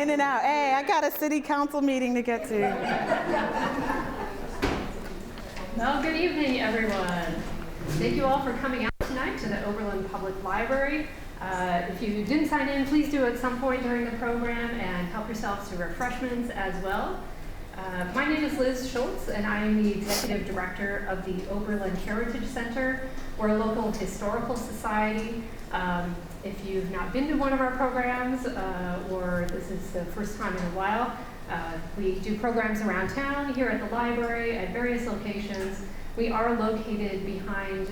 In and out. Hey, I got a city council meeting to get to. Well, good evening, everyone. Thank you all for coming out tonight to the Oberlin Public Library. If you didn't sign in, please do at some point during the program and help yourselves to refreshments as well. My name is Liz Schultz, and I am the Executive Director of the Oberlin Heritage Center. We're a local historical society. If you've not been to one of our programs, or this is the first time in a while, we do programs around town, here at the library, at various locations. We are located behind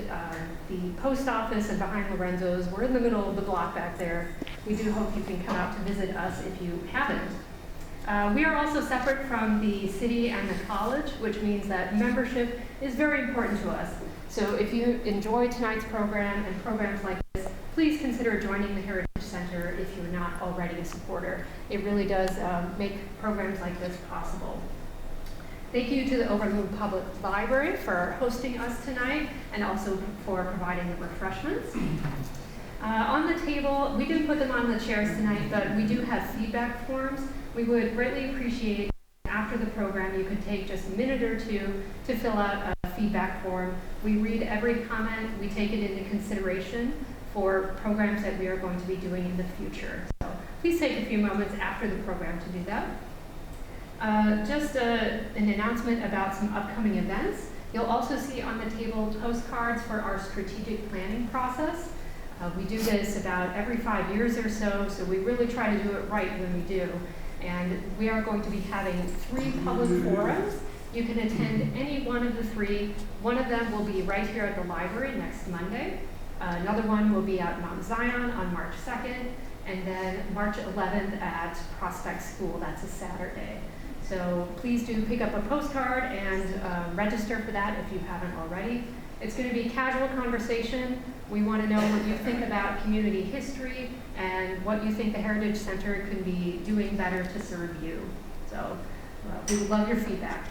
the post office and behind Lorenzo's. We're in the middle of the block back there. We do hope you can come out to visit us if you haven't. We are also separate from the city and the college, which means that membership is very important to us. So if you enjoy tonight's program and programs like this, please consider joining the Heritage Center if you're not already a supporter. It really does make programs like this possible. Thank you to the Oberlin Public Library for hosting us tonight and also for providing the refreshments. On the table, we didn't put them on the chairs tonight, but we do have feedback forms. We would greatly appreciate after the program you could take just a minute or two to fill out a feedback form. We read every comment, we take it into consideration for programs that we are going to be doing in the future. So please take a few moments after the program to do that. Just an announcement about some upcoming events. You'll also see on the table postcards for our strategic planning process. We do this about every 5 years or so, so we really try to do it right when we do. And we are going to be having 3 public forums. You can attend any one of the 3. One of them will be right here at the library next Monday. Another one will be at Mount Zion on March 2nd, and then March 11th at Prospect School. That's a Saturday. So please do pick up a postcard and register for that if you haven't already. It's going to be casual conversation. We want to know what you think about community history and what you think the Heritage Center could be doing better to serve you. So we would love your feedback.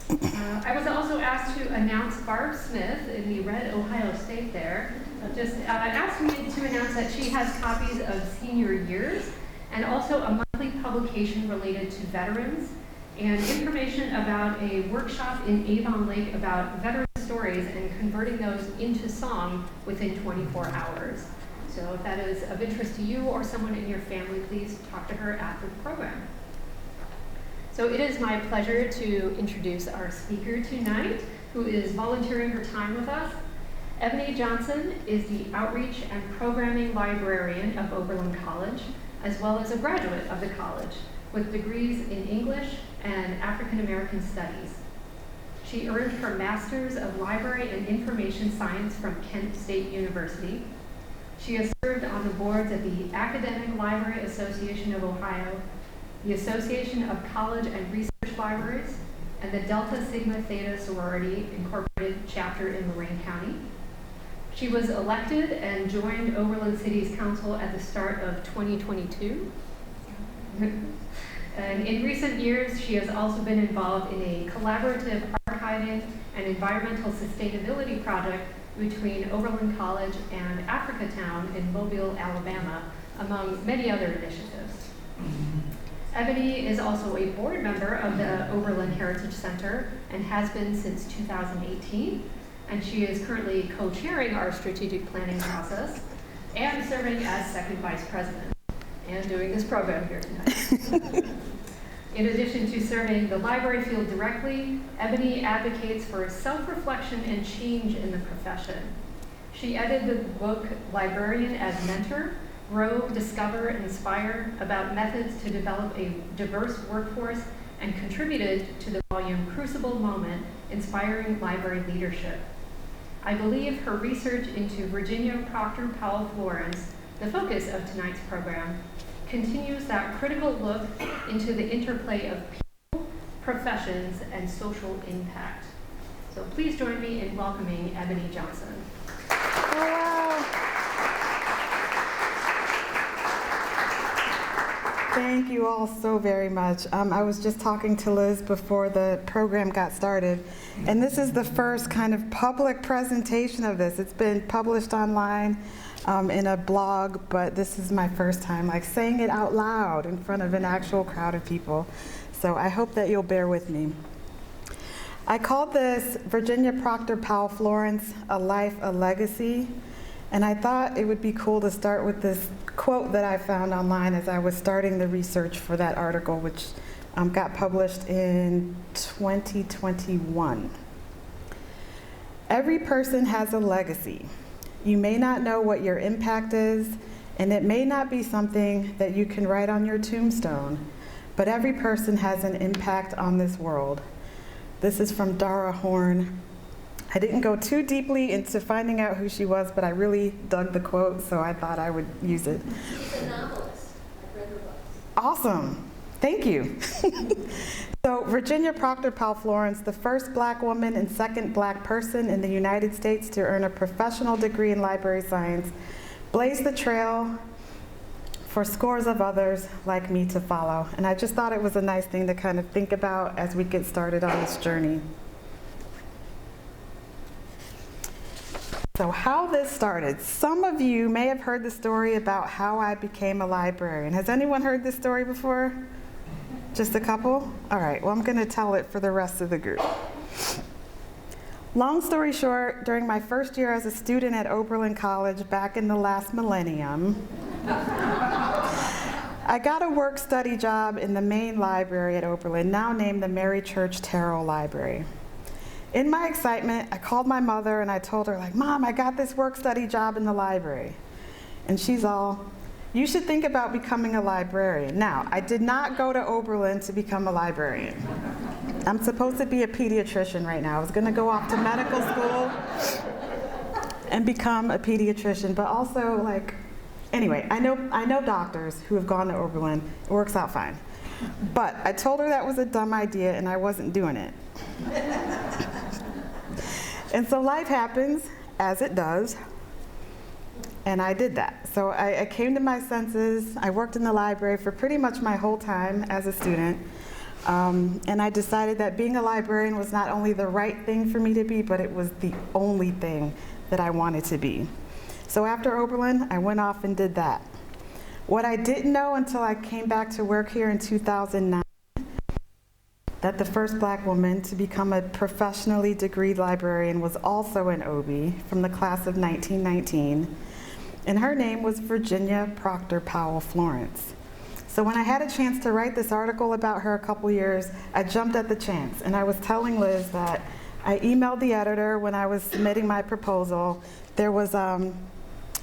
I was also asked to announce Barb Smith in the red Ohio State there. Just asked me to announce that she has copies of Senior Years and also a monthly publication related to veterans and information about a workshop in Avon Lake about veteran stories and converting those into song within 24 hours. So if that is of interest to you or someone in your family, please talk to her after the program. So it is my pleasure to introduce our speaker tonight, who is volunteering her time with us. Ebony Johnson is the Outreach and Programming Librarian of Oberlin College, as well as a graduate of the college with degrees in English and African American Studies. She earned her Master's of Library and Information Science from Kent State University. She has served on the boards of the Academic Library Association of Ohio, the Association of College and Research Libraries, and the Delta Sigma Theta Sorority Incorporated chapter in Lorain County. She was elected and joined Oberlin City's Council at the start of 2022. And in recent years, she has also been involved in a collaborative archiving and environmental sustainability project between Oberlin College and Africatown in Mobile, Alabama, among many other initiatives. Ebony is also a board member of the Oberlin Heritage Center and has been since 2018. And she is currently co-chairing our strategic planning process and serving as second vice president and doing this program here tonight. In addition to serving the library field directly, Ebony advocates for self-reflection and change in the profession. She edited the book Librarian as Mentor, Grow, Discover, Inspire, about methods to develop a diverse workforce, and contributed to the volume Crucible Moment, Inspiring Library Leadership. I believe her research into Virginia Proctor Powell Florence, the focus of tonight's program, continues that critical look into the interplay of people, professions, and social impact. So please join me in welcoming Ebony Johnson. Oh, wow. Thank you all so very much. I was just talking to Liz before the program got started, and this is the first kind of public presentation of this. It's been published online in a blog, but this is my first time like saying it out loud in front of an actual crowd of people. So I hope that you'll bear with me. I called this Virginia Proctor Powell Florence, A Life, a Legacy. And I thought it would be cool to start with this quote that I found online as I was starting the research for that article, which got published in 2021. Every person has a legacy. You may not know what your impact is, and it may not be something that you can write on your tombstone, but every person has an impact on this world. This is from Dara Horn. I didn't go too deeply into finding out who she was, but I really dug the quote, so I thought I would use it. She's a novelist. I've read her books. Awesome. Thank you. So Virginia Proctor Powell Florence, the first Black woman and second Black person in the United States to earn a professional degree in library science, blazed the trail for scores of others like me to follow. And I just thought it was a nice thing to kind of think about as we get started on this journey. So how this started. Some of you may have heard the story about how I became a librarian. Has anyone heard this story before? Just a couple? All right, well, I'm going to tell it for the rest of the group. Long story short, during my first year as a student at Oberlin College back in the last millennium, I got a work-study job in the main library at Oberlin, now named the Mary Church Terrell Library. In my excitement, I called my mother and I told her, like, Mom, I got this work-study job in the library. And she's all, you should think about becoming a librarian. Now, I did not go to Oberlin to become a librarian. I'm supposed to be a pediatrician right now. I was gonna go off to medical school and become a pediatrician, but also like, anyway, I know doctors who have gone to Oberlin. It works out fine. But I told her that was a dumb idea and I wasn't doing it. And so life happens, as it does, and I did that. So I came to my senses. I worked in the library for pretty much my whole time as a student, and I decided that being a librarian was not only the right thing for me to be, but it was the only thing that I wanted to be. So after Oberlin, I went off and did that. What I didn't know until I came back to work here in 2009, that the first Black woman to become a professionally degreed librarian was also an OB from the class of 1919, and her name was Virginia Proctor Powell Florence. So when I had a chance to write this article about her a couple years, I jumped at the chance, and I was telling Liz that I emailed the editor when I was submitting my proposal. There was a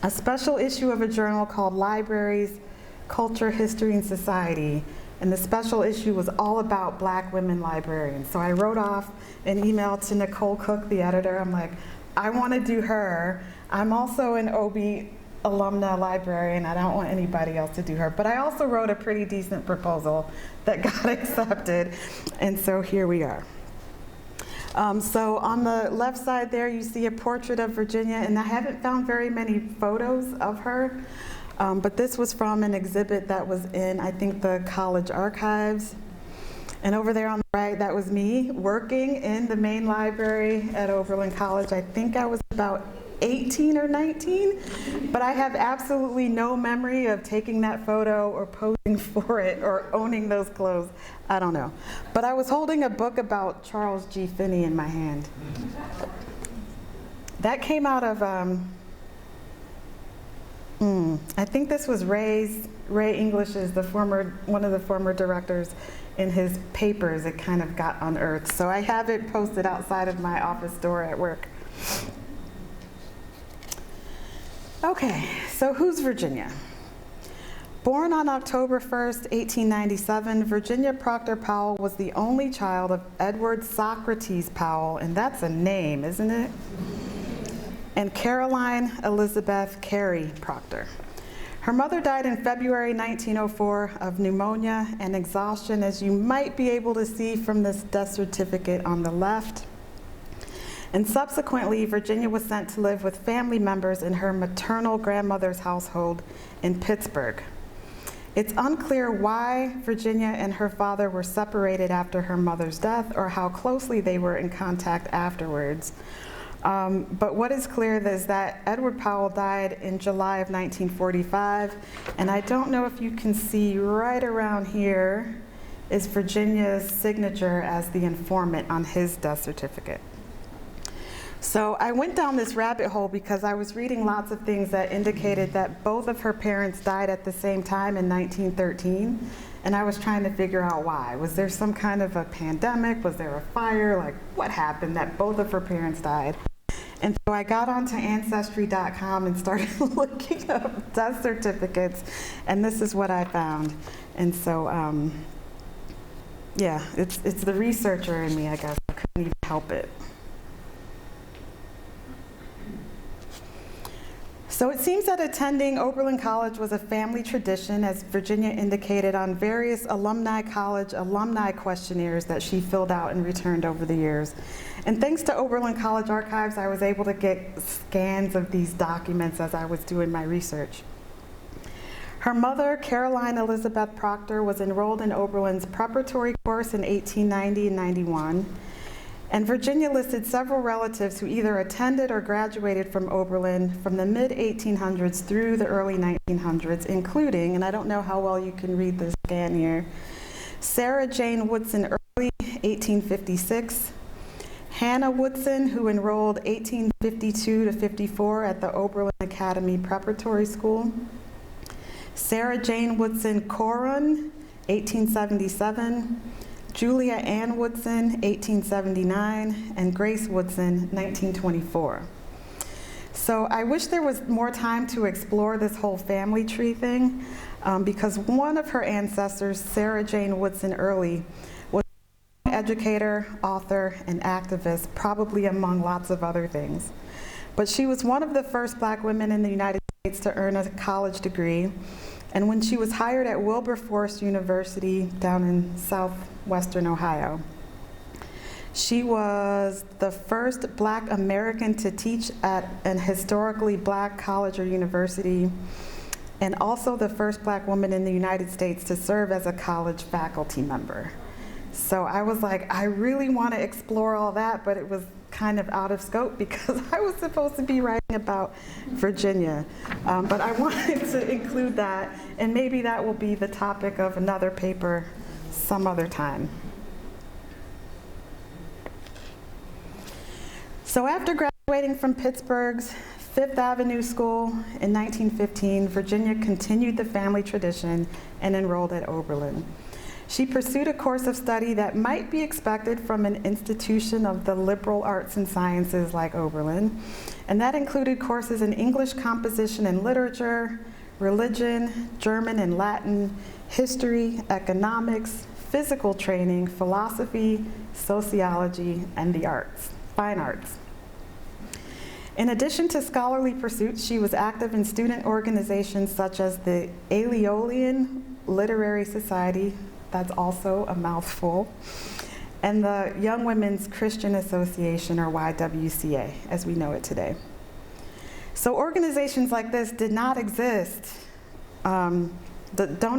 special issue of a journal called Libraries, Culture, History, and Society, and the special issue was all about Black women librarians. So I wrote off an email to Nicole Cook, the editor. I'm like, I want to do her. I'm also an OB alumna librarian. I don't want anybody else to do her. But I also wrote a pretty decent proposal that got accepted. And so here we are. So on the left side there, you see a portrait of Virginia, and I haven't found very many photos of her. But this was from an exhibit that was in, I think, the college archives. And over there on the right, that was me working in the main library at Oberlin College. I think I was about 18 or 19, but I have absolutely no memory of taking that photo or posing for it or owning those clothes. I don't know. But I was holding a book about Charles G. Finney in my hand. That came out of, I think this was Ray English's, one of the former directors, in his papers. It kind of got unearthed. So I have it posted outside of my office door at work. Okay, so who's Virginia? Born on October 1st, 1897, Virginia Proctor Powell was the only child of Edward Socrates Powell, and that's a name, isn't it? And Caroline Elizabeth Carey Proctor. Her mother died in February 1904 of pneumonia and exhaustion, as you might be able to see from this death certificate on the left. And subsequently, Virginia was sent to live with family members in her maternal grandmother's household in Pittsburgh. It's unclear why Virginia and her father were separated after her mother's death or how closely they were in contact afterwards. But what is clear is that Edward Powell died in July of 1945, and I don't know if you can see right around here is Virginia's signature as the informant on his death certificate. So I went down this rabbit hole because I was reading lots of things that indicated that both of her parents died at the same time in 1913, and I was trying to figure out why. Was there some kind of a pandemic? Was there a fire? Like, what happened that both of her parents died? And so I got onto Ancestry.com and started looking up death certificates, and this is what I found. And so, yeah, it's the researcher in me, I guess. I couldn't even help it. So it seems that attending Oberlin College was a family tradition, as Virginia indicated on various alumni college alumni questionnaires that she filled out and returned over the years. And thanks to Oberlin College archives, I was able to get scans of these documents as I was doing my research. Her mother, Caroline Elizabeth Proctor, was enrolled in Oberlin's preparatory course in 1890 and 91. And Virginia listed several relatives who either attended or graduated from Oberlin from the mid-1800s through the early 1900s, including, and I don't know how well you can read this scan here, Sarah Jane Woodson Early, 1856, Hannah Woodson, who enrolled 1852 to 54 at the Oberlin Academy Preparatory School, Sarah Jane Woodson Corron, 1877, Julia Ann Woodson, 1879, and Grace Woodson, 1924. So I wish there was more time to explore this whole family tree thing, because one of her ancestors, Sarah Jane Woodson Early, was an educator, author, and activist, probably among lots of other things. But she was one of the first Black women in the United States to earn a college degree. And when she was hired at Wilberforce University down in southwestern Ohio, she was the first Black American to teach at an historically Black college or university, and also the first Black woman in the United States to serve as a college faculty member. So I was like, I really want to explore all that, but it was kind of out of scope because I was supposed to be writing about Virginia. But I wanted to include that, and maybe that will be the topic of another paper some other time. So after graduating from Pittsburgh's Fifth Avenue School in 1915, Virginia continued the family tradition and enrolled at Oberlin. She pursued a course of study that might be expected from an institution of the liberal arts and sciences like Oberlin, and that included courses in English composition and literature, religion, German and Latin, history, economics, physical training, philosophy, sociology, and the arts, fine arts. In addition to scholarly pursuits, she was active in student organizations such as the Aeolian Literary Society, that's also a mouthful, and the Young Women's Christian Association, or YWCA, as we know it today. So organizations like this did not exist, don't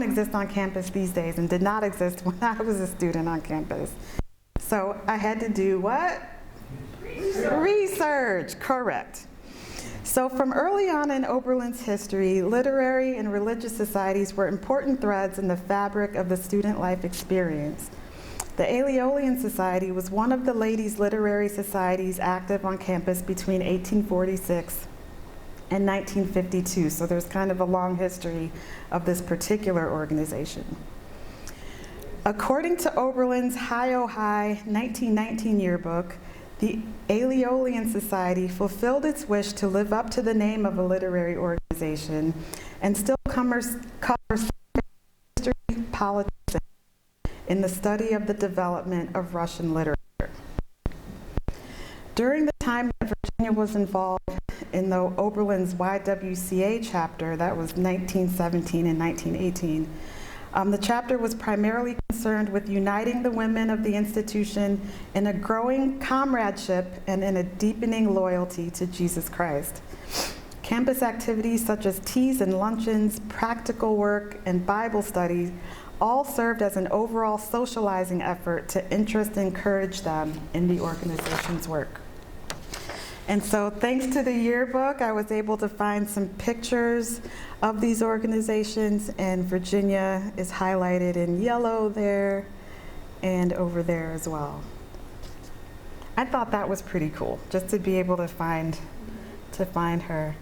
exist on campus these days, and did not exist when I was a student on campus. So I had to do what? Research, correct. So from early on in Oberlin's history, literary and religious societies were important threads in the fabric of the student life experience. The Aeolian Society was one of the ladies' literary societies active on campus between 1846 and 1952, so there's kind of a long history of this particular organization. According to Oberlin's High 1919 yearbook, the Aeolian Society fulfilled its wish to live up to the name of a literary organization and still covers history, politics, in the study of the development of Russian literature. During the time that Virginia was involved in the Oberlin's YWCA chapter, that was 1917 and 1918, the chapter was primarily concerned with uniting the women of the institution in a growing comradeship and in a deepening loyalty to Jesus Christ. Campus activities such as teas and luncheons, practical work, and Bible studies all served as an overall socializing effort to interest and encourage them in the organization's work. And so thanks to the yearbook, I was able to find some pictures of these organizations, and Virginia is highlighted in yellow there and over there as well. I thought that was pretty cool, just to be able to find her.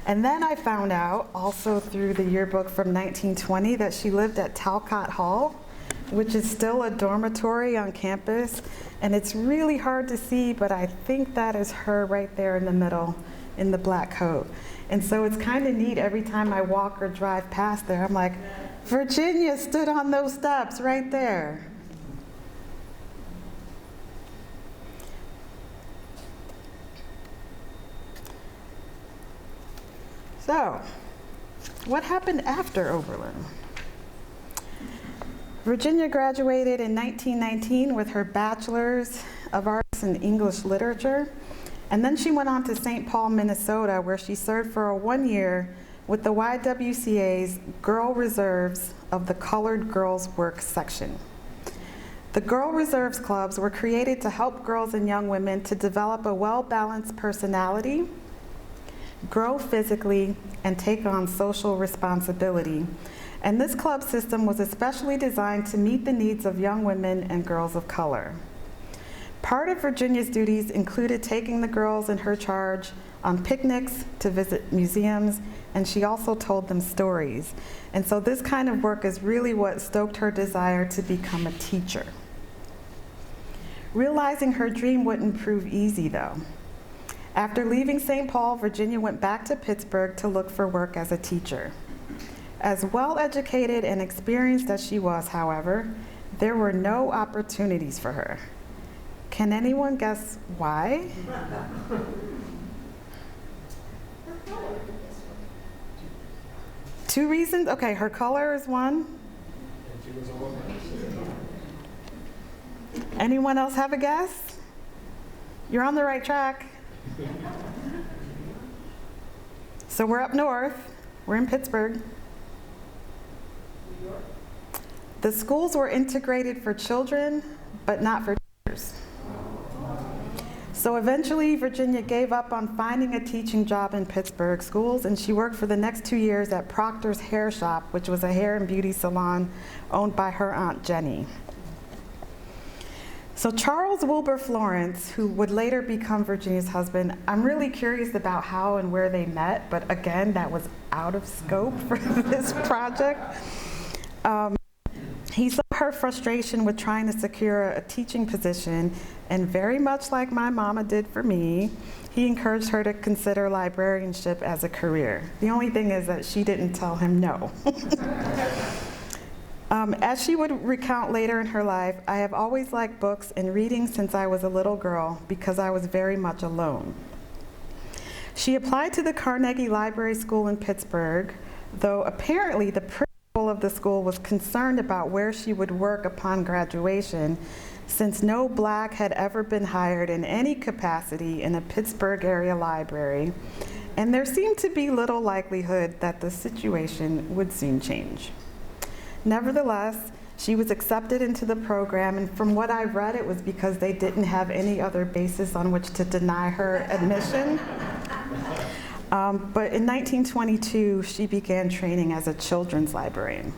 And then I found out, also through the yearbook from 1920, that she lived at Talcott Hall, which is still a dormitory on campus. And it's really hard to see, but I think that is her right there in the middle in the black coat. And so it's kind of neat every time I walk or drive past there, I'm like, Virginia stood on those steps right there. So, what happened after Oberlin? Virginia graduated in 1919 with her Bachelor's of Arts in English Literature, and then she went on to St. Paul, Minnesota, where she served for 1 year with the YWCA's Girl Reserves of the Colored Girls Work section. The Girl Reserves clubs were created to help girls and young women to develop a well-balanced personality, grow physically, and take on social responsibility. And this club system was especially designed to meet the needs of young women and girls of color. Part of Virginia's duties included taking the girls in her charge on picnics, to visit museums, and she also told them stories. And so this kind of work is really what stoked her desire to become a teacher. Realizing her dream wouldn't prove easy, though. After leaving St. Paul, Virginia went back to Pittsburgh to look for work as a teacher. As well-educated and experienced as she was, however, there were no opportunities for her. Can anyone guess why? Two reasons? Okay, her color is one. Anyone else have a guess? You're on the right track. So we're up north. We're in Pittsburgh. The schools were integrated for children, but not for teachers. So eventually, Virginia gave up on finding a teaching job in Pittsburgh schools, and she worked for the next 2 years at Proctor's Hair Shop, which was a hair and beauty salon owned by her Aunt Jenny. So Charles Wilbur Florence, who would later become Virginia's husband, I'm really curious about how and where they met, but again, that was out of scope for this project. He saw her frustration with trying to secure a teaching position, and very much like my mama did for me, he encouraged her to consider librarianship as a career. The only thing is that she didn't tell him no. As she would recount later in her life, I have always liked books and reading since I was a little girl because I was very much alone. She applied to the Carnegie Library School in Pittsburgh, though apparently the principal of the school was concerned about where she would work upon graduation, since no Black had ever been hired in any capacity in a Pittsburgh area library, and there seemed to be little likelihood that the situation would soon change. Nevertheless, she was accepted into the program, and from what I've read, it was because they didn't have any other basis on which to deny her admission. But in 1922, she began training as a children's librarian.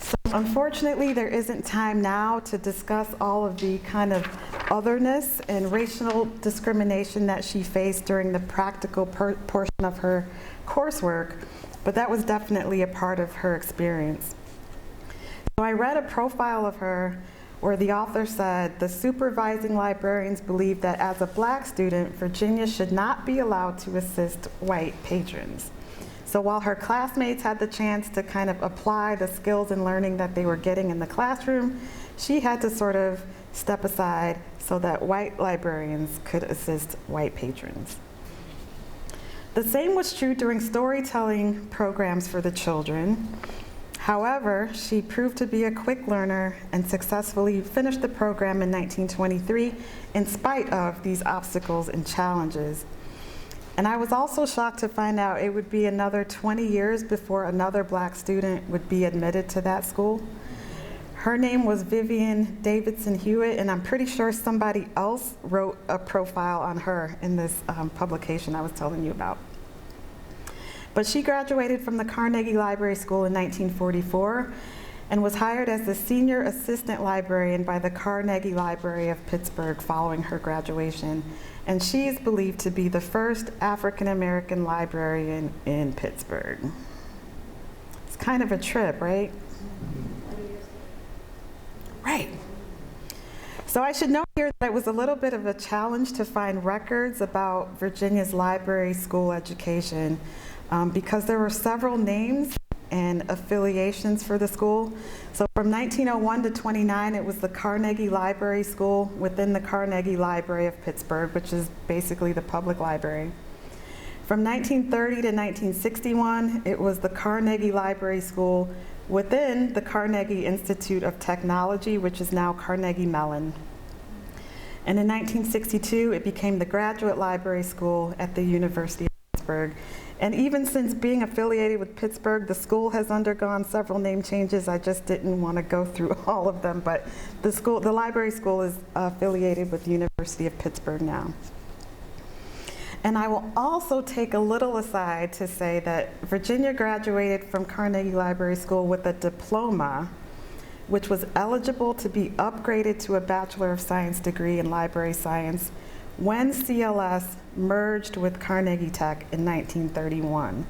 So unfortunately, there isn't time now to discuss all of the kind of otherness and racial discrimination that she faced during the practical portion of her coursework, but that was definitely a part of her experience. So I read a profile of her where the author said, the supervising librarians believed that as a Black student, Virginia should not be allowed to assist white patrons. So while her classmates had the chance to kind of apply the skills and learning that they were getting in the classroom, she had to sort of step aside so that white librarians could assist white patrons. The same was true during storytelling programs for the children. However, she proved to be a quick learner and successfully finished the program in 1923 in spite of these obstacles and challenges. And I was also shocked to find out it would be another 20 years before another black student would be admitted to that school. Her name was Vivian Davidson Hewitt, and I'm pretty sure somebody else wrote a profile on her in this publication I was telling you about. But she graduated from the Carnegie Library School in 1944 and was hired as the senior assistant librarian by the Carnegie Library of Pittsburgh following her graduation. And she is believed to be the first African-American librarian in Pittsburgh. It's kind of a trip, right? Right. So I should note here that it was a little bit of a challenge to find records about Virginia's library school education because there were several names and affiliations for the school. So from 1901 to 29, it was the Carnegie Library School within the Carnegie Library of Pittsburgh, which is basically the public library. From 1930 to 1961, it was the Carnegie Library School within the Carnegie Institute of Technology, which is now Carnegie Mellon. And in 1962, it became the Graduate Library School at the University of Pittsburgh. And even since being affiliated with Pittsburgh, the school has undergone several name changes. I just didn't want to go through all of them, but the library school is affiliated with the University of Pittsburgh now. And I will also take a little aside to say that Virginia graduated from Carnegie Library School with a diploma, which was eligible to be upgraded to a Bachelor of Science degree in library science when CLS merged with Carnegie Tech in 1931.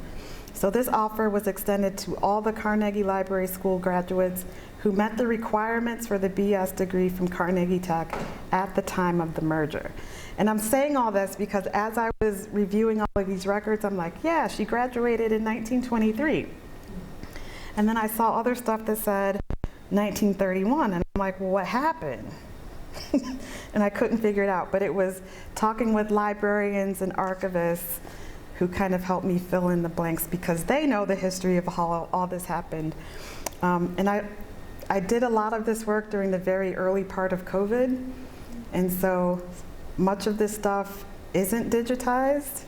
So this offer was extended to all the Carnegie Library School graduates who met the requirements for the BS degree from Carnegie Tech at the time of the merger. And I'm saying all this because as I was reviewing all of these records, I'm like, yeah, she graduated in 1923. And then I saw other stuff that said 1931, and I'm like, well, what happened? And I couldn't figure it out, but it was talking with librarians and archivists who kind of helped me fill in the blanks because they know the history of how all this happened. And I did a lot of this work during the very early part of COVID, and so much of this stuff isn't digitized,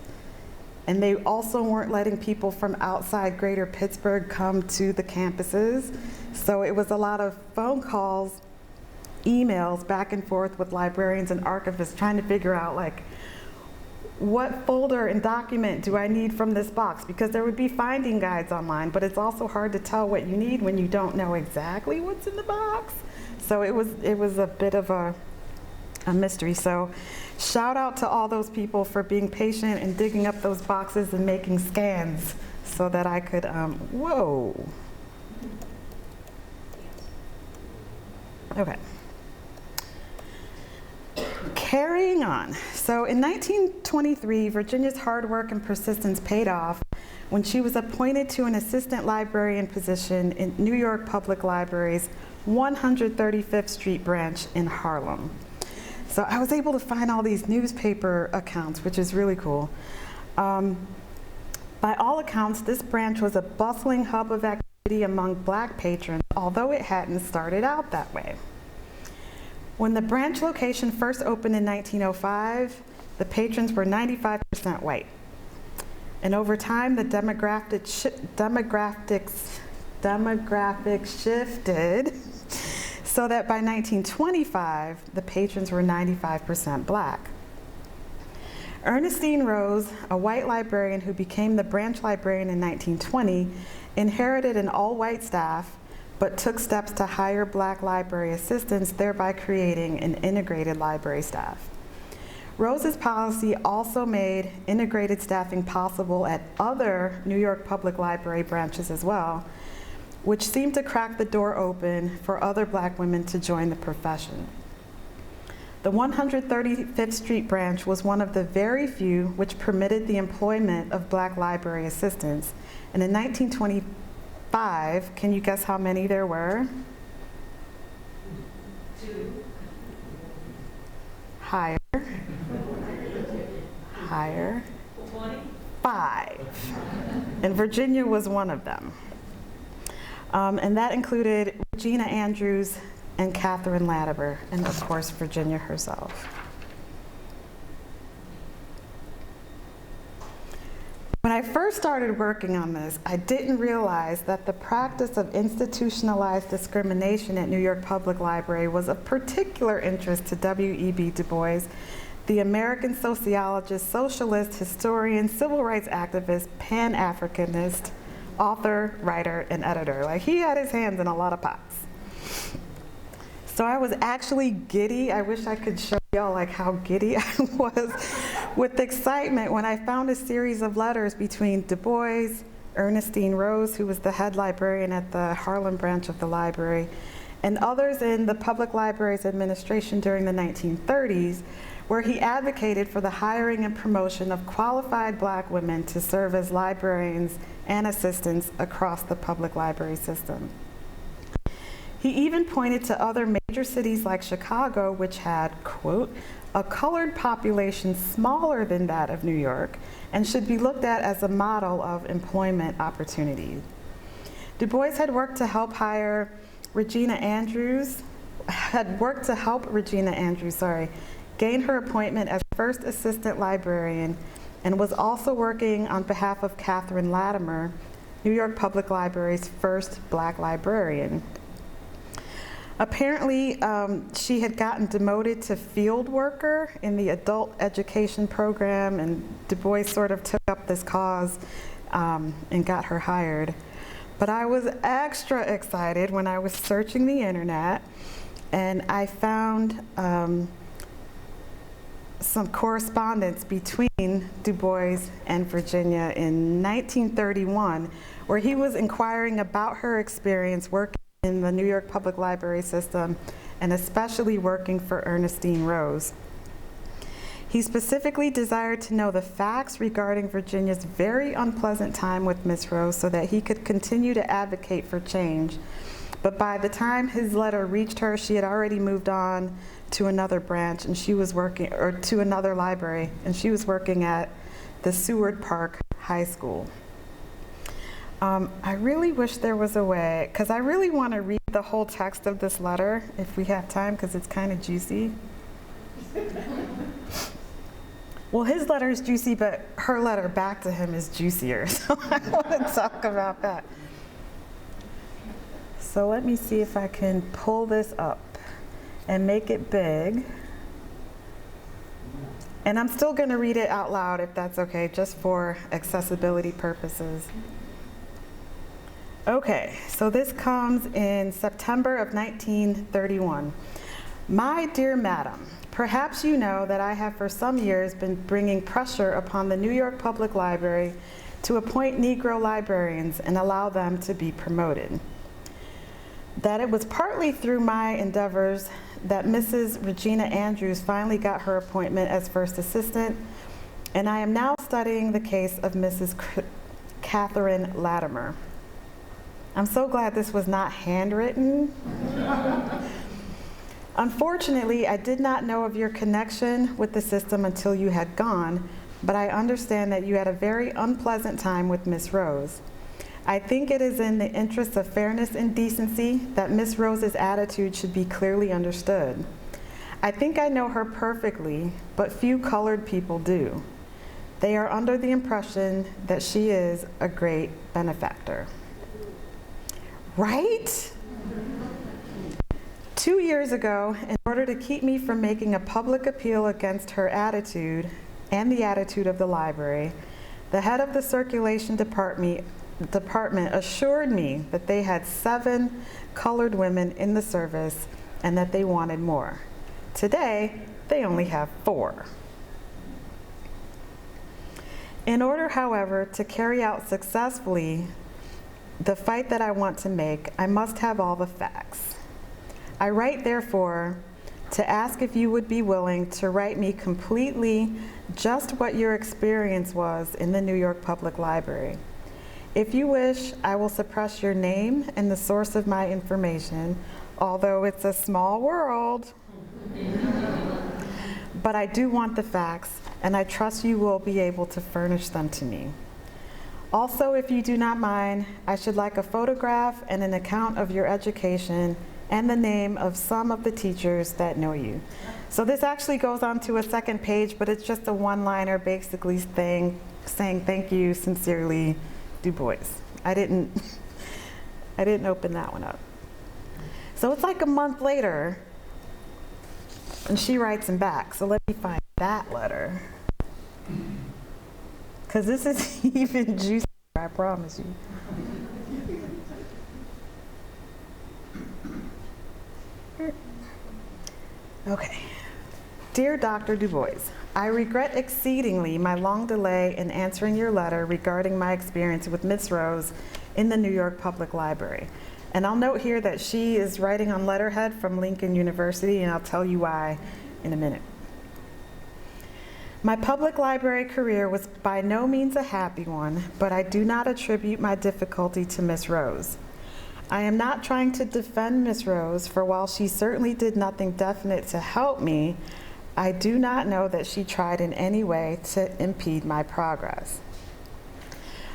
and they also weren't letting people from outside greater Pittsburgh come to the campuses, so it was a lot of phone calls, emails back and forth with librarians and archivists trying to figure out like what folder and document do I need from this box, because there would be finding guides online, but it's also hard to tell what you need when you don't know exactly what's in the box. So it was a bit of a mystery. So shout out to all those people for being patient and digging up those boxes and making scans so that I could, whoa. Okay. Carrying on. So in 1923, Virginia's hard work and persistence paid off when she was appointed to an assistant librarian position in New York Public Library's 135th Street branch in Harlem. So I was able to find all these newspaper accounts, which is really cool. By all accounts, this branch was a bustling hub of activity among Black patrons, although it hadn't started out that way. When the branch location first opened in 1905, the patrons were 95% white. And over time, the demographics shifted so that by 1925, the patrons were 95% Black. Ernestine Rose, a white librarian who became the branch librarian in 1920, inherited an all-white staff, but took steps to hire Black library assistants, thereby creating an integrated library staff. Rose's policy also made integrated staffing possible at other New York Public Library branches as well, which seemed to crack the door open for other Black women to join the profession. The 135th Street branch was one of the very few which permitted the employment of Black library assistants, and in 1925, can you guess how many there were? 2. Higher. Higher. 20. 5. And Virginia was one of them. And that included Regina Andrews and Catherine Latimer, and of course, Virginia herself. first started working on this, I didn't realize that the practice of institutionalized discrimination at New York Public Library was of particular interest to W.E.B. Du Bois, the American sociologist, socialist, historian, civil rights activist, Pan-Africanist, author, writer, and editor. Like, he had his hands in a lot of pots. So I was actually giddy. I wish I could show y'all like how giddy I was with excitement when I found a series of letters between Du Bois, Ernestine Rose, who was the head librarian at the Harlem branch of the library, and others in the Public Library's administration during the 1930s, where he advocated for the hiring and promotion of qualified black women to serve as librarians and assistants across the public library system. He even pointed to other major cities like Chicago, which had, quote, a colored population smaller than that of New York and should be looked at as a model of employment opportunity. Du Bois had worked to help Regina Andrews, gain her appointment as first assistant librarian, and was also working on behalf of Catherine Latimer, New York Public Library's first black librarian. Apparently, she had gotten demoted to field worker in the adult education program, and Du Bois sort of took up this cause and got her hired. But I was extra excited when I was searching the internet, and I found some correspondence between Du Bois and Virginia in 1931, where he was inquiring about her experience working in the New York Public Library system, and especially working for Ernestine Rose. He specifically desired to know the facts regarding Virginia's very unpleasant time with Miss Rose so that he could continue to advocate for change. But by the time his letter reached her, she had already moved on to another branch, and she was working, or to another library, and she was working at the Seward Park High School. I really wish there was a way, because I really want to read the whole text of this letter if we have time, because it's kind of juicy. Well, his letter is juicy, but her letter back to him is juicier, so I want to talk about that. So let me see if I can pull this up and make it big. And I'm still going to read it out loud if that's okay, just for accessibility purposes. Okay, so this comes in September of 1931. My dear madam, perhaps you know that I have for some years been bringing pressure upon the New York Public Library to appoint Negro librarians and allow them to be promoted. That it was partly through my endeavors that Mrs. Regina Andrews finally got her appointment as first assistant, and I am now studying the case of Mrs. Catherine Latimer. I'm so glad this was not handwritten. Unfortunately, I did not know of your connection with the system until you had gone, but I understand that you had a very unpleasant time with Miss Rose. I think it is in the interest of fairness and decency that Miss Rose's attitude should be clearly understood. I think I know her perfectly, but few colored people do. They are under the impression that she is a great benefactor. Right? 2 years ago, in order to keep me from making a public appeal against her attitude and the attitude of the library, the head of the circulation department assured me that they had 7 colored women in the service and that they wanted more. Today, they only have 4. In order, however, to carry out successfully the fight that I want to make, I must have all the facts. I write, therefore, to ask if you would be willing to write me completely just what your experience was in the New York Public Library. If you wish, I will suppress your name and the source of my information, although it's a small world. But I do want the facts, and I trust you will be able to furnish them to me. Also, if you do not mind, I should like a photograph and an account of your education and the name of some of the teachers that know you. So this actually goes on to a second page, but it's just a one-liner basically saying saying thank you, sincerely, Du Bois. I didn't open that one up. So it's like a month later, and she writes him back. So let me find that letter. Because this is even juicier, I promise you. Okay. Dear Dr. Du Bois, I regret exceedingly my long delay in answering your letter regarding my experience with Miss Rose in the New York Public Library. And I'll note here that she is writing on letterhead from Lincoln University, and I'll tell you why in a minute. My public library career was by no means a happy one, but I do not attribute my difficulty to Miss Rose. I am not trying to defend Miss Rose, for while she certainly did nothing definite to help me, I do not know that she tried in any way to impede my progress.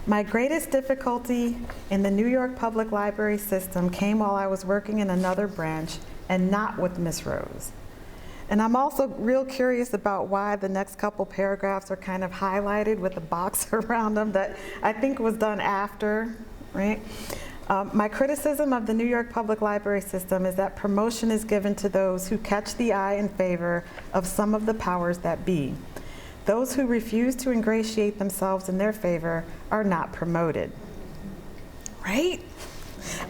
My greatest difficulty in the New York Public Library system came while I was working in another branch and not with Miss Rose. And I'm also real curious about why the next couple paragraphs are kind of highlighted with a box around them that I think was done after, right? My criticism of the New York Public Library system is that promotion is given to those who catch the eye in favor of some of the powers that be. Those who refuse to ingratiate themselves in their favor are not promoted. Right?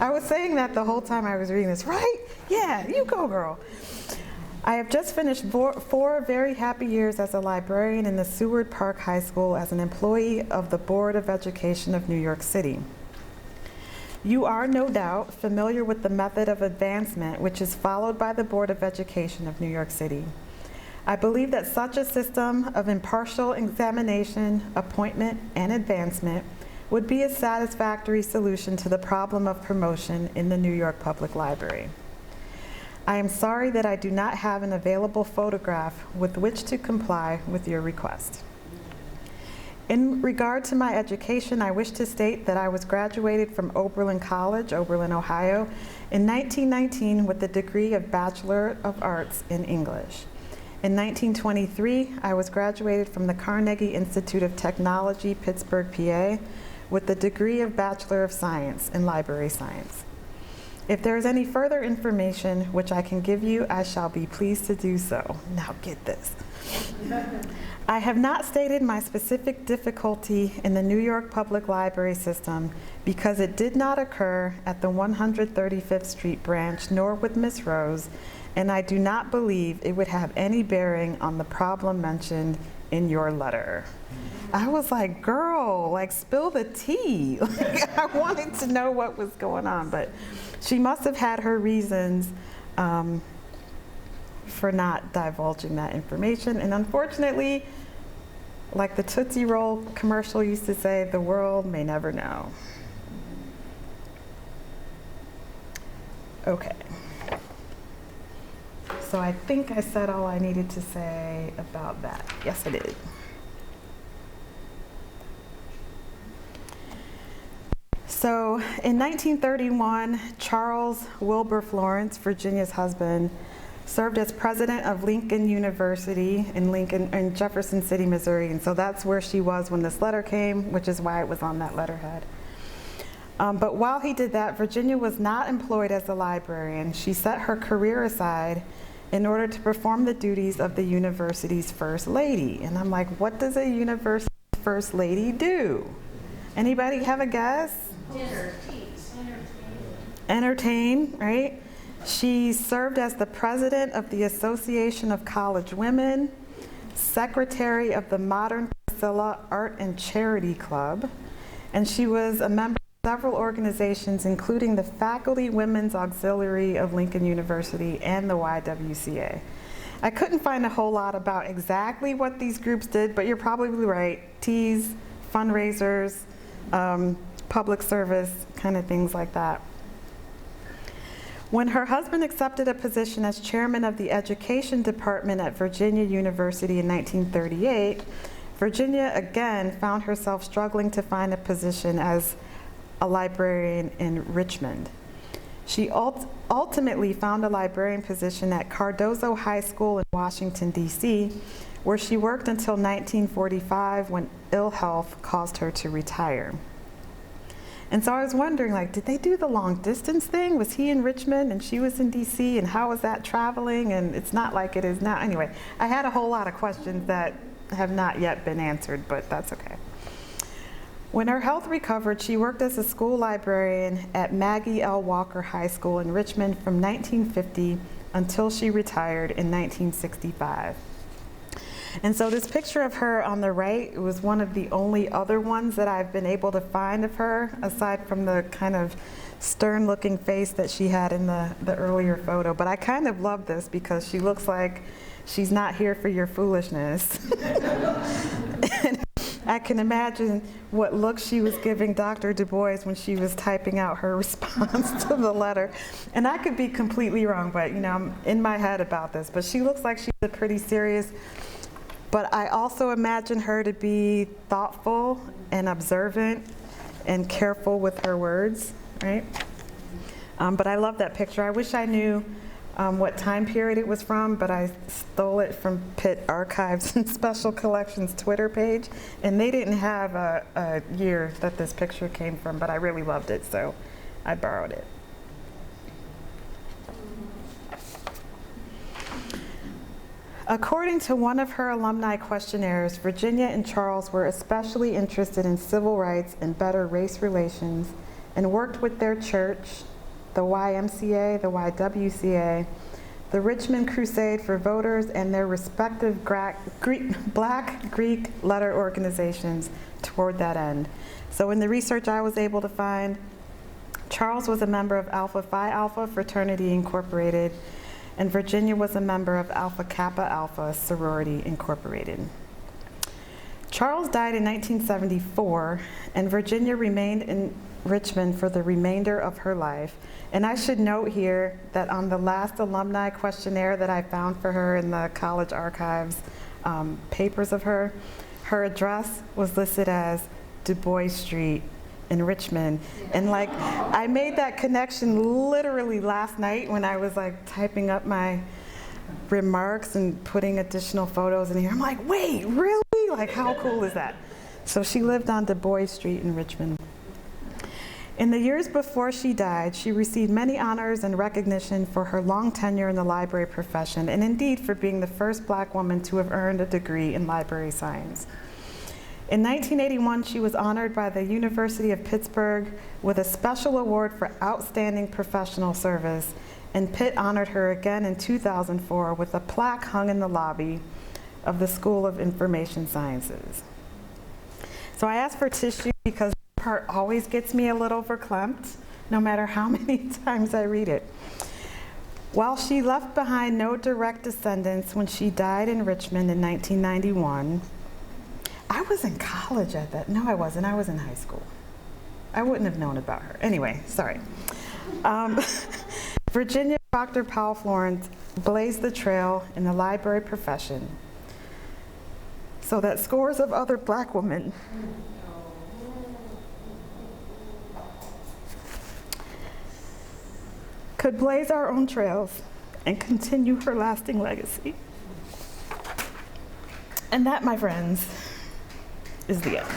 I was saying that the whole time I was reading this, right? Yeah, you go, girl. I have just finished four very happy years as a librarian in the Seward Park High School as an employee of the Board of Education of New York City. You are, no doubt, familiar with the method of advancement which is followed by the Board of Education of New York City. I believe that such a system of impartial examination, appointment, and advancement would be a satisfactory solution to the problem of promotion in the New York Public Library. I am sorry that I do not have an available photograph with which to comply with your request. In regard to my education, I wish to state that I was graduated from Oberlin College, Oberlin, Ohio, in 1919 with the degree of Bachelor of Arts in English. In 1923, I was graduated from the Carnegie Institute of Technology, Pittsburgh, PA, with the degree of Bachelor of Science in Library Science. If there is any further information which I can give you, I shall be pleased to do so. Now get this. I have not stated my specific difficulty in the New York Public Library system because it did not occur at the 135th Street branch nor with Miss Rose, and I do not believe it would have any bearing on the problem mentioned in your letter. I was like, girl, like, spill the tea. Like, I wanted to know what was going on, but she must have had her reasons for not divulging that information. And unfortunately, like the Tootsie Roll commercial used to say, the world may never know. Okay. So I think I said all I needed to say about that. Yes, I did. So in 1931, Charles Wilbur Florence, Virginia's husband, served as president of Lincoln University in Jefferson City, Missouri. And so that's where she was when this letter came, which is why it was on that letterhead. But while he did that, Virginia was not employed as a librarian. She set her career aside in order to perform the duties of the university's first lady. And I'm like, what does a university first lady do? Anybody have a guess? Entertain, right? She served as the president of the Association of College Women, secretary of the Modern Priscilla Art and Charity Club, and she was a member of several organizations, including the Faculty Women's Auxiliary of Lincoln University and the YWCA. I couldn't find a whole lot about exactly what these groups did, but you're probably right. Teas, fundraisers, public service, kind of things like that. When her husband accepted a position as chairman of the education department at Virginia University in 1938, Virginia again found herself struggling to find a position as a librarian in Richmond. She ultimately found a librarian position at Cardozo High School in Washington, D.C., where she worked until 1945 when ill health caused her to retire. And so I was wondering, like, did they do the long distance thing? Was he in Richmond and she was in DC, and how was that traveling? And it's not like it is now. Anyway, I had a whole lot of questions that have not yet been answered, but that's okay. When her health recovered, she worked as a school librarian at Maggie L. Walker High School in Richmond from 1950 until she retired in 1965. And so this picture of her on the right was one of the only other ones that I've been able to find of her, aside from the kind of stern-looking face that she had in the earlier photo. But I kind of love this because she looks like she's not here for your foolishness. And I can imagine what look she was giving Dr. Du Bois when she was typing out her response to the letter. And I could be completely wrong, but you know, I'm in my head about this. But she looks like she's a pretty serious. But I also imagine her to be thoughtful and observant and careful with her words, right? But I love that picture. I wish I knew what time period it was from, but I stole it from Pitt Archives and Special Collections Twitter page, and they didn't have a year that this picture came from, but I really loved it, so I borrowed it. According to one of her alumni questionnaires, Virginia and Charles were especially interested in civil rights and better race relations, and worked with their church, the YMCA, the YWCA, the Richmond Crusade for Voters, and their respective Black Greek letter organizations toward that end. So in the research I was able to find, Charles was a member of Alpha Phi Alpha Fraternity Incorporated, and Virginia was a member of Alpha Kappa Alpha Sorority Incorporated. Charles died in 1974, and Virginia remained in Richmond for the remainder of her life. And I should note here that on the last alumni questionnaire that I found for her in the college archives papers of her, her address was listed as Du Bois Street in Richmond. And like, I made that connection literally last night when I was like typing up my remarks and putting additional photos in here. I'm like, wait, really? Like, how cool is that? So she lived on Du Bois Street in Richmond. In the years before she died, she received many honors and recognition for her long tenure in the library profession, and indeed for being the first Black woman to have earned a degree in library science. In 1981, she was honored by the University of Pittsburgh with a special award for outstanding professional service, and Pitt honored her again in 2004 with a plaque hung in the lobby of the School of Information Sciences. So I asked for tissue because this part always gets me a little verklempt, no matter how many times I read it. While she left behind no direct descendants when she died in Richmond in 1991, I was in college at that. No, I wasn't. I was in high school. I wouldn't have known about her. Anyway, sorry. Virginia Proctor Powell Florence blazed the trail in the library profession so that scores of other Black women could blaze our own trails and continue her lasting legacy. And that, my friends, is the end.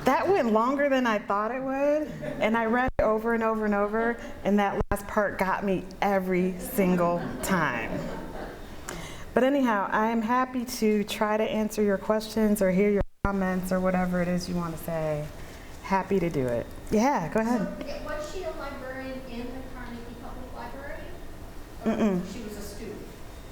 That went longer than I thought it would, and I read it over and over and over, and that last part got me every single time. But anyhow, I am happy to try to answer your questions or hear your comments or whatever it is you want to say. Happy to do it. Yeah, go ahead. So, was she a librarian in the Carnegie Public Library? Mm-mm. She was a student.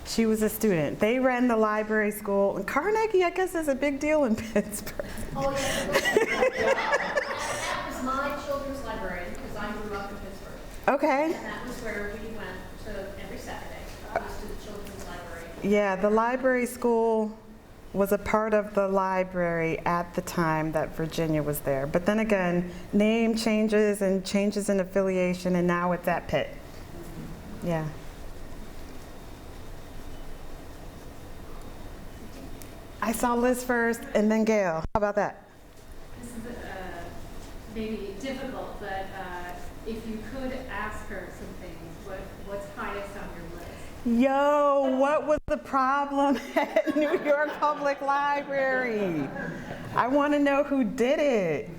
She was a student. They ran the library school. And Carnegie, I guess, is a big deal in Pittsburgh. Oh, yeah. That was my children's library because I grew up in Pittsburgh. Okay. And that was where we went to every Saturday. I was to the children's library. Yeah, the library school was a part of the library at the time that Virginia was there. But then again, name changes and changes in affiliation, and now it's at Pitt. Yeah. I saw Liz first and then Gail. How about that? This is maybe difficult, but if you could ask her some things, what's highest on your list? Yo, what was the problem at New York Public Library? I want to know who did it.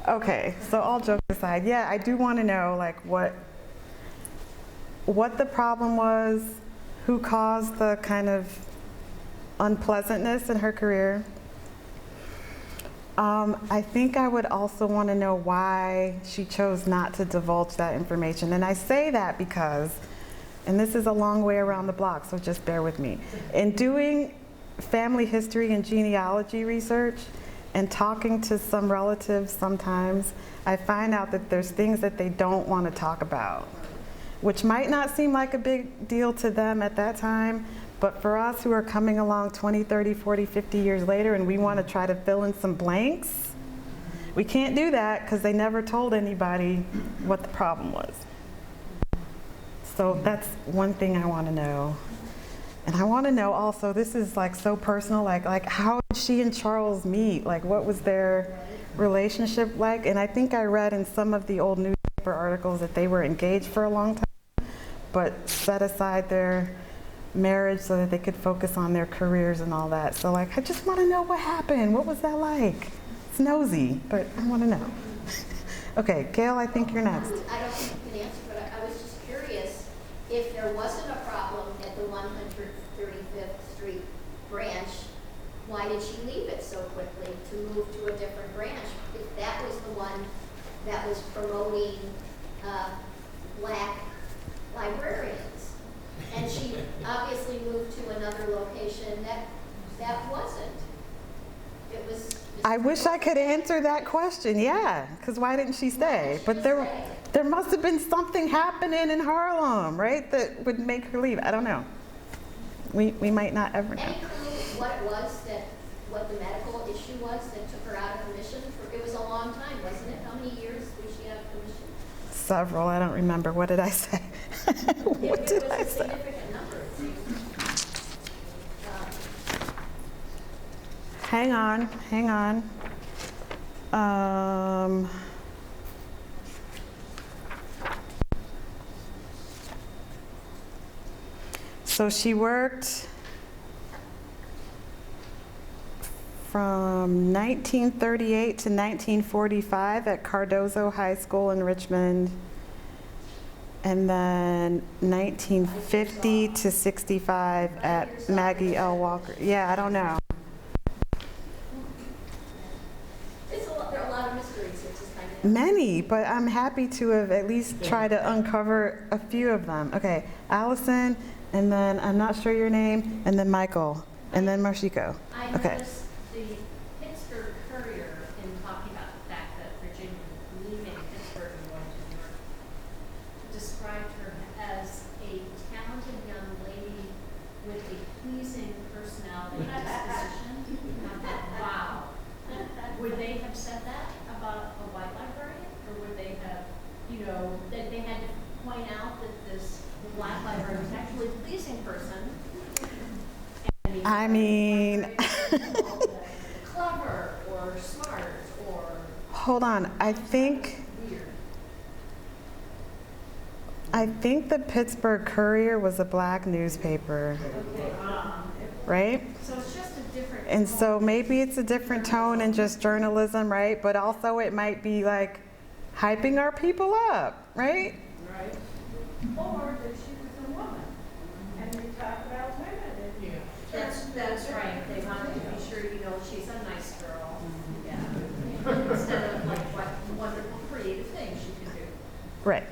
Okay, so all jokes aside, yeah, I do want to know like what the problem was, who caused the kind of unpleasantness in her career. I think I would also want to know why she chose not to divulge that information. And I say that because, and this is a long way around the block, so just bear with me. In doing family history and genealogy research and talking to some relatives sometimes, I find out that there's things that they don't want to talk about, which might not seem like a big deal to them at that time, but for us who are coming along 20, 30, 40, 50 years later and we want to try to fill in some blanks, we can't do that because they never told anybody what the problem was. So that's one thing I want to know. And I want to know also, this is like so personal, like how did she and Charles meet? Like what was their relationship like? And I think I read in some of the old newspaper articles that they were engaged for a long time, but set aside their marriage so that they could focus on their careers and all that. So like, I just want to know what happened. What was that like? It's nosy, but I want to know. Okay, Gail, I think you're next. I don't think you can answer, but I was just curious if there wasn't a problem at the 135th Street branch, why did she leave it so quickly to move to a different branch? If that was the one that was promoting black librarians. And she obviously moved to another location that wasn't. It was. I wish I could answer that question, yeah, because why didn't she stay? But there must have been something happening in Harlem, right, that would make her leave. I don't know. We might not ever know. Any clue what it was what the medical issue was that took her out of commission? It was a long time, wasn't it? How many years was she out of commission? Several, I don't remember. What did I say? What did I say? It was a significant number, it seems. Hang on. So she worked from 1938 to 1945 at Cardozo High School in Richmond, and then 1950 to 65 at Maggie L. Walker. Yeah, I don't know. There are a lot of mysteries, which is kind of. Many, but I'm happy to have at least tried to uncover a few of them. Okay, Allison, and then I'm not sure your name, and then Michael, and then Marshiko. I Okay. noticed the Pittsburgh Courier in talking about the fact that Virginia leaving Pittsburgh and going to New York described her as a talented young lady with a pleasing personality and disposition. And I thought, wow. Would they have said that about a white librarian? Or would they have, that they had to point out that this black librarian was actually a pleasing person? I mean, clever or smart or hold on. I think the Pittsburgh Courier was a black newspaper, right? So it's just a different. And so maybe it's a different tone in just journalism, right? But also it might be like hyping our people up, right? Right. Or that she was a woman, and we talk about women. That's right. They want to be sure she's a nice girl. Yeah. Instead of like what wonderful creative things she can do. Right.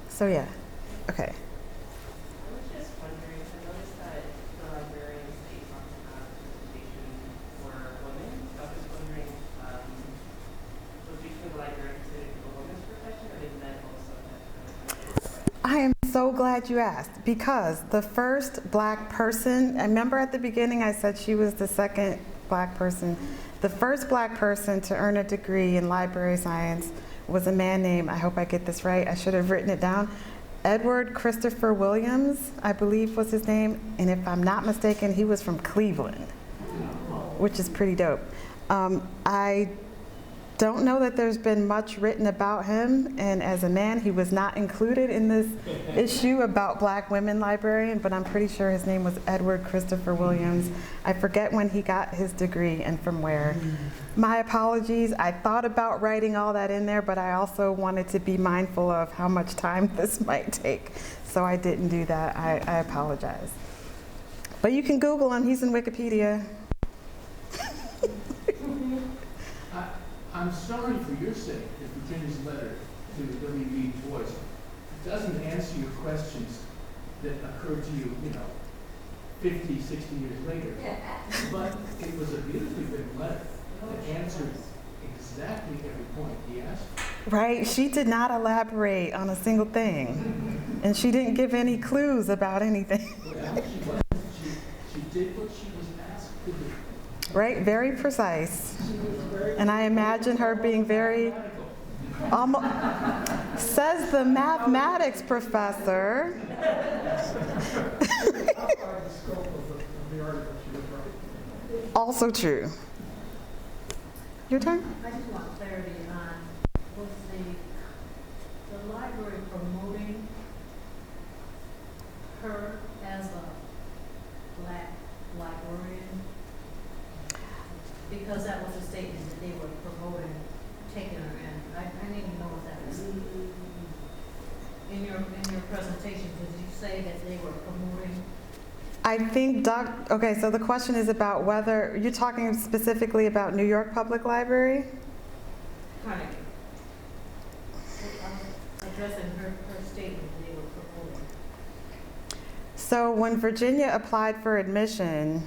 So yeah, okay. I was just wondering, I noticed that the librarians that you talked about representation were women. I was wondering, was between the library considered a woman's profession, or did men also have? I am so glad you asked, because the first black person, I remember at the beginning I said she was the second black person. The first black person to earn a degree in library science was a man named, I hope I get this right, I should have written it down, Edward Christopher Williams, I believe was his name, and if I'm not mistaken, he was from Cleveland, which is pretty dope. I don't know that there's been much written about him, and as a man, he was not included in this issue about Black women librarian, but I'm pretty sure his name was Edward Christopher Williams. I forget when he got his degree and from where. My apologies. I thought about writing all that in there, but I also wanted to be mindful of how much time this might take, so I didn't do that. I apologize. But you can Google him. He's in Wikipedia. I'm sorry for your sake that Virginia's letter to W.B. Du Bois doesn't answer your questions that occurred to you, 50, 60 years later. But it was a beautifully written letter that answered exactly every point he asked. Right, she did not elaborate on a single thing, and she didn't give any clues about anything. Well, she did what she was asked to do. Right, very precise. And I imagine her being very, almost, says the mathematics professor. Also true. Your turn? I just want clarity on, was the library promoting her as a Black librarian? Because that was a statement that they were promoting, taking her in. I need to know if that was in your presentation. Did you say that they were promoting? I think, okay, so the question is about whether, you're talking specifically about New York Public Library? Carnegie. Addressing her statement they were promoting. So when Virginia applied for admission,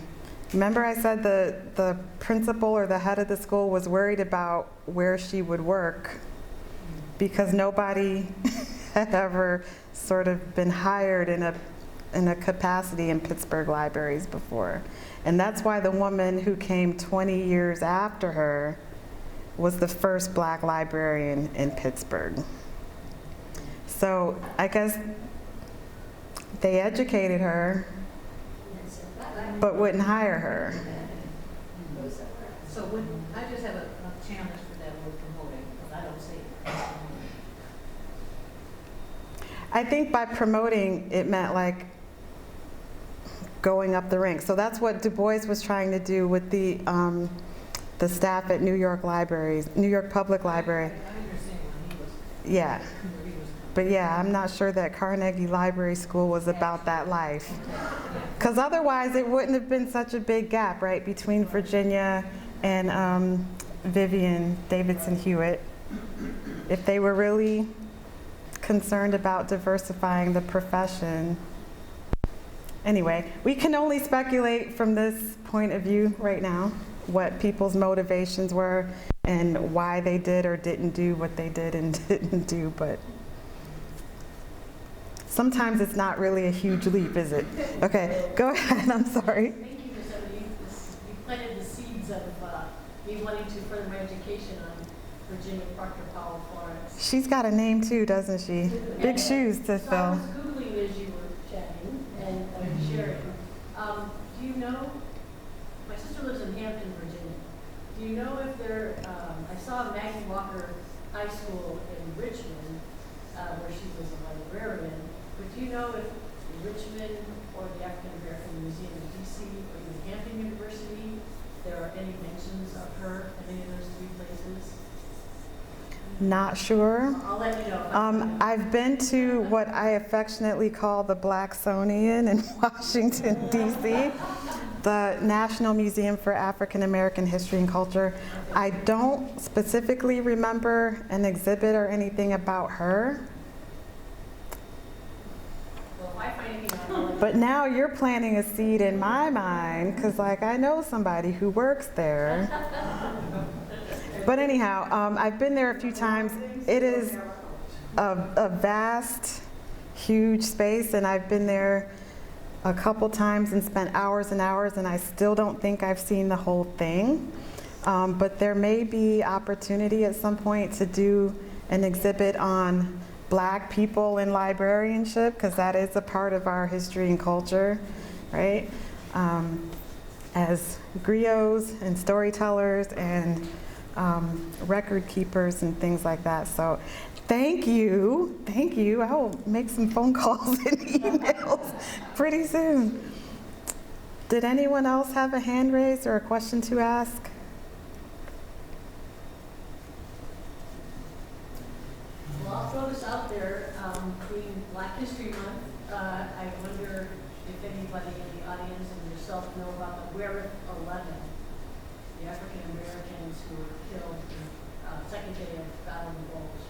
remember I said the principal or the head of the school was worried about where she would work because nobody had ever sort of been hired in a capacity in Pittsburgh libraries before. And that's why the woman who came 20 years after her was the first Black librarian in Pittsburgh. So I guess they educated her, but wouldn't hire her. So I just have a challenge for that word promoting, because I don't see it. I think by promoting, it meant like going up the ranks. So that's what Du Bois was trying to do with the staff at New York libraries, New York Public Library. I understand when he was. Yeah. Where he was But yeah, I'm not sure that Carnegie Library School was about that life. Because otherwise it wouldn't have been such a big gap, right, between Virginia and Vivian Davidson Hewitt. If they were really concerned about diversifying the profession. Anyway, we can only speculate from this point of view right now what people's motivations were and why they did or didn't do what they did and didn't do, but sometimes it's not really a huge leap, is it? Okay, go ahead, I'm sorry. Thank you, Ms. Evans. You planted the seeds of me wanting to further my education on Virginia Proctor Powell Florence. She's got a name too, doesn't she? Big shoes to So I fill. was Googling as you were chatting and sharing. Do you know, my sister lives in Hampton, Virginia. Do you know if there, I saw Maggie Walker High School in Richmond, where she was a librarian, but do you know if Richmond or the African American Museum in DC or even Hampton University, there are any mentions of her in any of those three places? Not sure. I'll let you know. I've been to what I affectionately call the Blacksonian in Washington, D.C., the National Museum for African American History and Culture. I don't specifically remember an exhibit or anything about her. Well, if I find anything, I'll let you know. But now you're planting a seed in my mind, because like I know somebody who works there. But anyhow, I've been there a few times. It is a vast, huge space, and I've been there a couple times and spent hours and hours, and I still don't think I've seen the whole thing. But there may be opportunity at some point to do an exhibit on Black people in librarianship, because that is a part of our history and culture, right? As griots and storytellers and record keepers and things like that. So thank you. I will make some phone calls and emails pretty soon. Did anyone else have a hand raised or a question to ask? Well, I'll throw this out there. Being Black History Month, I wonder if anybody in the audience and yourself know about the Wereth 11, the African Americans who were killed in second day of Battle of the Bulge.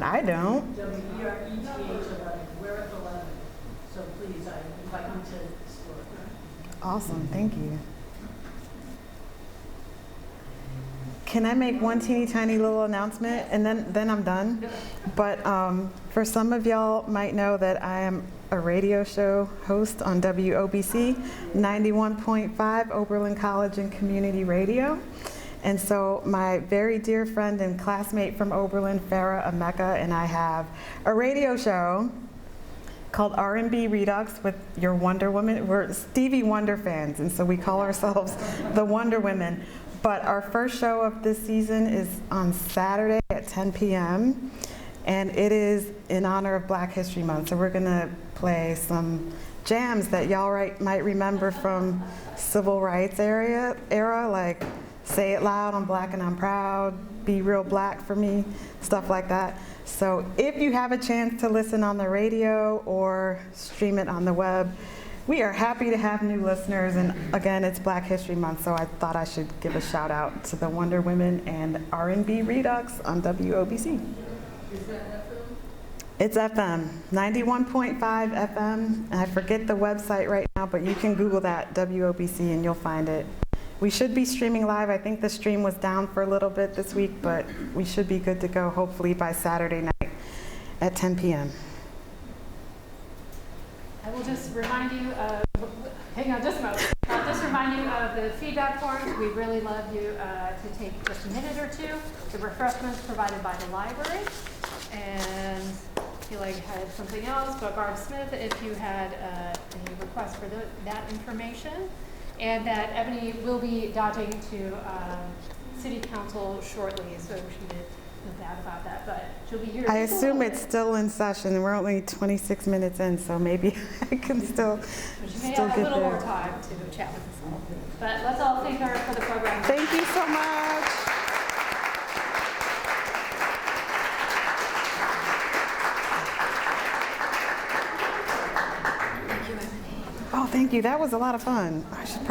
I don't. WERETH 11, Wereth 11. So please, I invite you to explore. Awesome, thank you. Can I make one teeny tiny little announcement and then I'm done? But for some of y'all might know that I am a radio show host on WOBC 91.5 Oberlin College and Community Radio. And so my very dear friend and classmate from Oberlin, Farah Emeka, and I have a radio show called R&B Redux with your Wonder Woman. We're Stevie Wonder fans, and so we call ourselves the Wonder Women. But our first show of this season is on Saturday at 10 p.m. and it is in honor of Black History Month. So we're gonna play some jams that y'all might remember from civil rights era, like Say It Loud, I'm Black and I'm Proud, Be Real Black for Me, stuff like that. So if you have a chance to listen on the radio or stream it on the web, we are happy to have new listeners, and again, it's Black History Month, so I thought I should give a shout out to the Wonder Women and R&B Redux on WOBC. Is that FM? It's FM, 91.5 FM, and I forget the website right now, but you can Google that, WOBC, and you'll find it. We should be streaming live. I think the stream was down for a little bit this week, but we should be good to go hopefully by Saturday night at 10 p.m. I will just remind you of, hang on just a moment. I'll just remind you of the feedback forms. We'd really love you to take just a minute or two. The refreshments provided by the library. And I feel like I had something else, but Barb Smith, if you had any requests for that information. And that Ebony will be dodging to City Council shortly, so she did feel bad about that, but she'll be here. I just a assume little it's bit. still in session, and we're only 26 minutes in, so maybe I can still She may get have a little more there. time to chat with us all. But let's all thank her for the program. Thank you so much. Oh, thank you. That was a lot of fun. I should